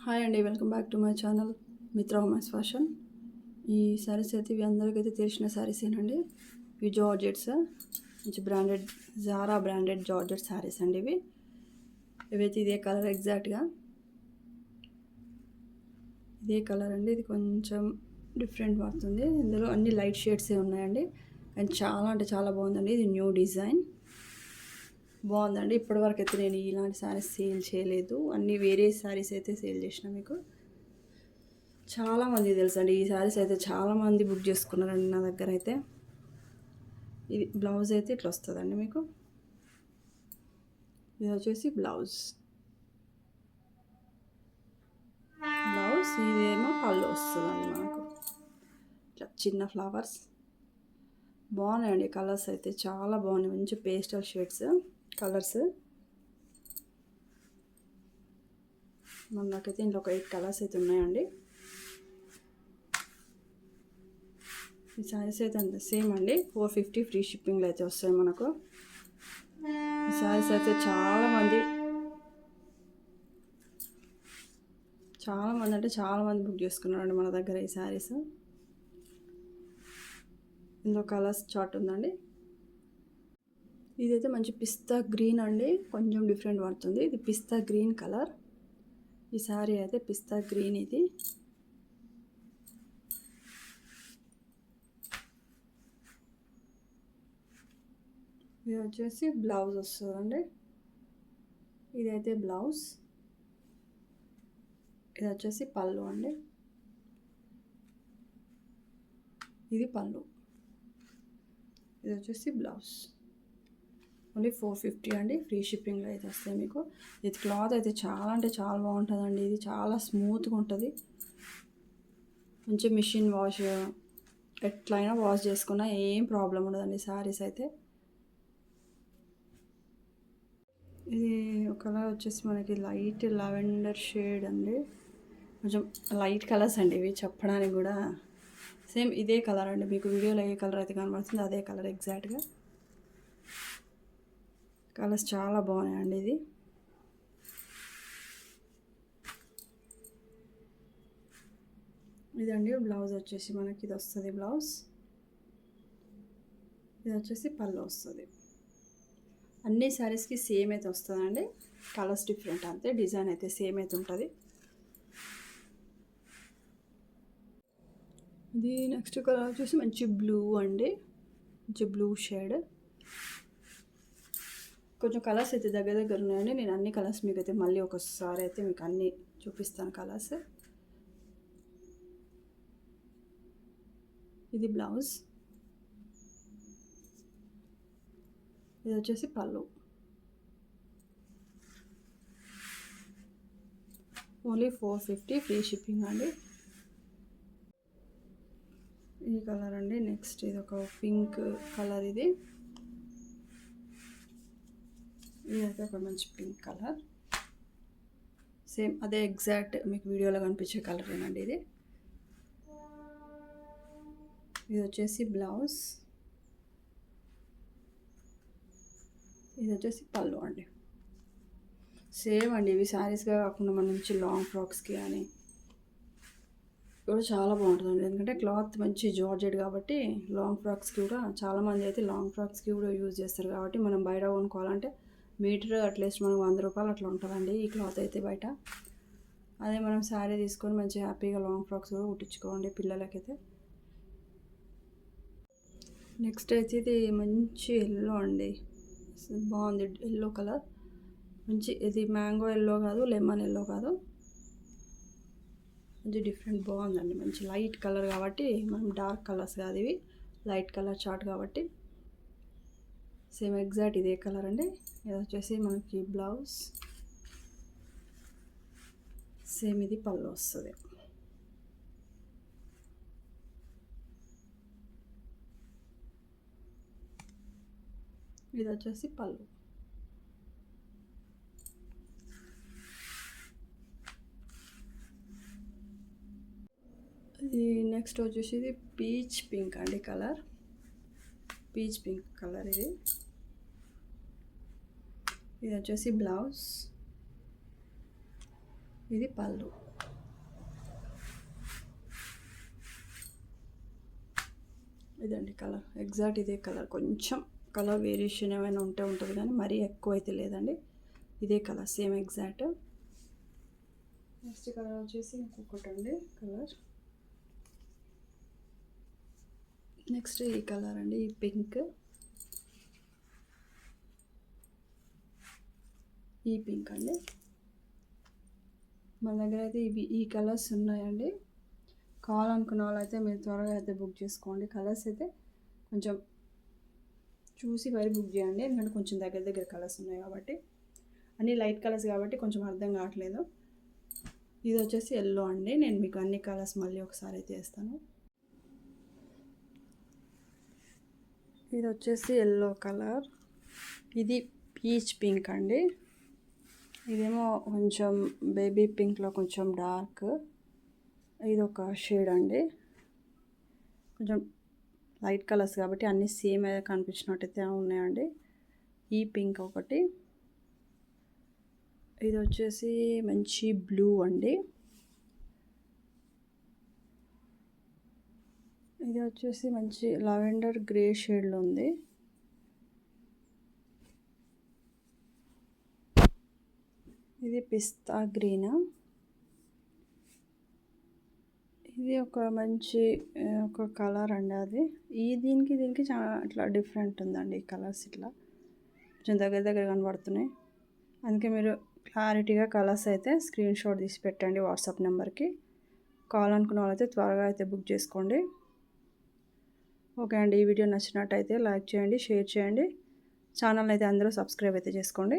Hi అండి, welcome back to my channel మిత్ర women's fashion. ఈ శారీస్ అయితే ఇవి అందరికైతే తెలిసిన శారీసేనండి. ఇవి జార్జెట్స్, మంచి branded Zara branded georgette saris అండి. ఇవైతే ఇదే కలర్, ఎగ్జాక్ట్గా ఇదే కలర్ అండి. ఇది కొంచెం డిఫరెంట్ పడుతుంది. ఇందులో అన్ని లైట్ షేడ్సే ఉన్నాయండి, కానీ చాలా అంటే చాలా బాగుందండి. ఇది న్యూ డిజైన్ బాగుందండి. ఇప్పటివరకు అయితే నేను ఇలాంటి శారీస్ సేల్ చేయలేదు, అన్నీ వేరే శారీస్ అయితే సేల్ చేసిన. మీకు చాలామంది తెలుసండి ఈ శారీస్ అయితే, చాలామంది బుక్ చేసుకున్నారండి నా దగ్గర అయితే. ఇది బ్లౌజ్ అయితే ఇట్లా వస్తుందండి మీకు. ఇది వచ్చేసి బ్లౌజ్, ఇదేమో పళ్ళు వస్తుందండి మనకు. ఇట్లా చిన్న ఫ్లవర్స్ బాగున్నాయండి. కలర్స్ అయితే చాలా బాగున్నాయి, మంచి పేస్టల్ షేడ్స్ కలర్స్. నాకైతే ఇంట్లో ఒక 8 కలర్స్ అయితే ఉన్నాయండి. ఈ శారీస్ అయితే అంతే సేమ్ అండి, 450 ఫ్రీ షిప్పింగ్లో అయితే వస్తాయి మనకు. ఈ శారీస్ అయితే చాలామంది అంటే చాలామంది బుక్ చేసుకున్నారండి మన దగ్గర ఈ శారీస్. ఇందులో కలర్స్ చార్ట్ ఉందండి. ఇదైతే మంచి పిస్తా గ్రీన్ అండి, కొంచెం డిఫరెంట్ పడుతుంది. ఇది పిస్తా గ్రీన్ కలర్. ఈ శారీ అయితే పిస్తా గ్రీన్. ఇది వచ్చేసి బ్లౌజ్ వస్తుందండి. ఇదైతే బ్లౌజ్, ఇది వచ్చేసి పళ్ళు అండి. ఇది పళ్ళు, ఇది వచ్చేసి బ్లౌజ్. ఓన్లీ 450 అండి, ఫ్రీ షిప్పింగ్లో అయితే వస్తాయి మీకు. ఇది క్లాత్ అయితే చాలా అంటే చాలా బాగుంటుందండి. ఇది చాలా స్మూత్గా ఉంటుంది, మంచి మిషన్ వాష్ ఎట్లయినా వాష్ చేసుకున్నా ఏం ప్రాబ్లం ఉండదండి శారీస్ అయితే. ఇది కలర్ వచ్చేసి మనకి లైట్ లావెండర్ షేడ్ అండి, కొంచెం లైట్ కలర్స్ అండి ఇవి. చెప్పడానికి కూడా సేమ్ ఇదే కలర్ అండి, మీకు వీడియోలో ఏ కలర్ అయితే కనబడుతుందో అదే కలర్ ఎగ్జాక్ట్గా. కలర్స్ చాలా బాగున్నాయండి. ఇది ఇదండి బ్లౌజ్ వచ్చేసి మనకి ఇది వస్తుంది బ్లౌజ్. ఇది వచ్చేసి పళ్ళు వస్తుంది. అన్ని శారీస్కి సేమ్ అయితే వస్తుందండి, కలర్స్ డిఫరెంట్ అంతే, డిజైన్ అయితే సేమ్ అయితే ఉంటుంది. ఇది నెక్స్ట్ కలర్ వచ్చేసి మంచి బ్లూ అండి, మంచి బ్లూ షేడ్. కొంచెం కలర్స్ అయితే దగ్గర దగ్గర ఉన్నాయండి. నేను అన్ని కలర్స్ మీకు అయితే మళ్ళీ ఒకసారి అయితే మీకు అన్నీ చూపిస్తాను కలర్స్. ఇది బ్లౌజ్, ఇది వచ్చేసి పళ్ళు. ఓన్లీ 450 ఫ్రీ షిప్పింగ్ అండి. ఈ కలర్ అండి నెక్స్ట్. ఇది ఒక పింక్ కలర్. ఇది అయితే ఒక మంచి పింక్ కలర్, సేమ్ అదే ఎగ్జాక్ట్ మీకు వీడియోలో కనిపించే కలర్ ఏనండి ఇది. ఇది వచ్చేసి బ్లౌజ్, ఇది వచ్చేసి పళ్ళు అండి. సేమ్ అండి, ఇవి శారీస్గా కాకుండా మన నుంచి లాంగ్ ఫ్రాక్స్కి కానీ కూడా చాలా బాగుంటుందండి. ఎందుకంటే క్లాత్ మంచి జార్జెట్ కాబట్టి లాంగ్ ఫ్రాక్స్కి కూడా చాలామంది అయితే లాంగ్ ఫ్రాక్స్కి కూడా యూజ్ చేస్తారు. కాబట్టి మనం బయట కొనుక్కోవాలంటే మీటర్ అట్లీస్ట్ మనకు 100 రూపాయలు అట్లా ఉంటుందండి ఈ క్లాత్ అయితే బయట. అదే మనం శారీ తీసుకొని మంచి హ్యాపీగా లాంగ్ ఫ్రాక్స్ కూడా కుట్టించుకోండి పిల్లలకైతే. నెక్స్ట్ అయితే ఇది మంచి ఎల్లో అండి, బాగుంది ఎల్లో కలర్. మంచి ఇది మ్యాంగో ఎల్లో కాదు, లెమన్ ఎల్లో కాదు, మంచి డిఫరెంట్ బాగుందండి. మంచి లైట్ కలర్ కాబట్టి, మనం డార్క్ కలర్స్ కాదు ఇవి, లైట్ కలర్ చార్ట్ కాబట్టి సేమ్ ఎగ్జాక్ట్ ఇదే కలర్ అండి. ఇది వచ్చేసి మనకి బ్లౌజ్, సేమ్ ఇది పళ్ళు వస్తుంది. ఇది వచ్చేసి పళ్ళు. ఇది నెక్స్ట్ వచ్చేసి ఇది పీచ్ పింక్ అండి కలర్, పీచ్ పింక్ కలర్. ఇది వచ్చేసి బ్లౌజ్, ఇది పళ్ళు. ఇదండి కలర్, ఎగ్జాక్ట్ ఇదే కలర్. కొంచెం కలర్ వేరియేషన్ ఏమైనా ఉంటుంది కానీ మరీ ఎక్కువ అయితే లేదండి. ఇదే colour same exact. Next colour వచ్చేసి ఇంకొకటి అండి కలర్. నెక్స్ట్ ఈ కలర్ అండి, ఈ పింక్. ఈ పింక్ అండి. మన దగ్గర అయితే ఈ కలర్స్ ఉన్నాయండి. కావాలనుకున్న వాళ్ళు అయితే మీరు త్వరగా అయితే బుక్ చేసుకోండి. కలర్స్ అయితే కొంచెం చూసి మరి బుక్ చేయండి, ఎందుకంటే కొంచెం దగ్గర కలర్స్ ఉన్నాయి కాబట్టి. అన్నీ లైట్ కలర్స్ కాబట్టి కొంచెం అర్థం కావట్లేదు. ఇది వచ్చేసి ఎల్లో అండి. నేను మీకు అన్ని కలర్స్ మళ్ళీ ఒకసారి అయితే వేస్తాను. ఇది వచ్చేసి ఎల్లో కలర్. ఇది పీచ్ పింక్ అండి. ఇదేమో కొంచెం బేబీ పింక్లో కొంచెం డార్క్. ఇది ఒక షేడ్ అండి. కొంచెం లైట్ కలర్స్ కాబట్టి అన్నీ సేమ్ కనిపించినట్టయితే ఉన్నాయండి. ఈ పింక్ ఒకటి. ఇది వచ్చేసి మంచి బ్లూ అండి. ఇది వచ్చేసి మంచి లావెండర్ గ్రే షేడ్లో ఉంది. ఇది పిస్తా గ్రీన్. ఇది ఒక మంచి ఒక కలర్ అండి. అది దీనికి చాలా అట్లా డిఫరెంట్ ఉందండి. ఈ కలర్స్ ఇట్లా కొంచెం దగ్గర కనబడుతున్నాయి. అందుకే మీరు క్లారిటీగా కలర్స్ అయితే స్క్రీన్ షాట్ తీసి పెట్టండి వాట్సాప్ నెంబర్కి. కావాలనుకున్న వాళ్ళైతే త్వరగా అయితే బుక్ చేసుకోండి. ఓకే అండి, ఈ వీడియో నచ్చినట్టయితే లైక్ చేయండి, షేర్ చేయండి. ఛానల్ అయితే అందరూ సబ్స్క్రైబ్ అయితే చేసుకోండి.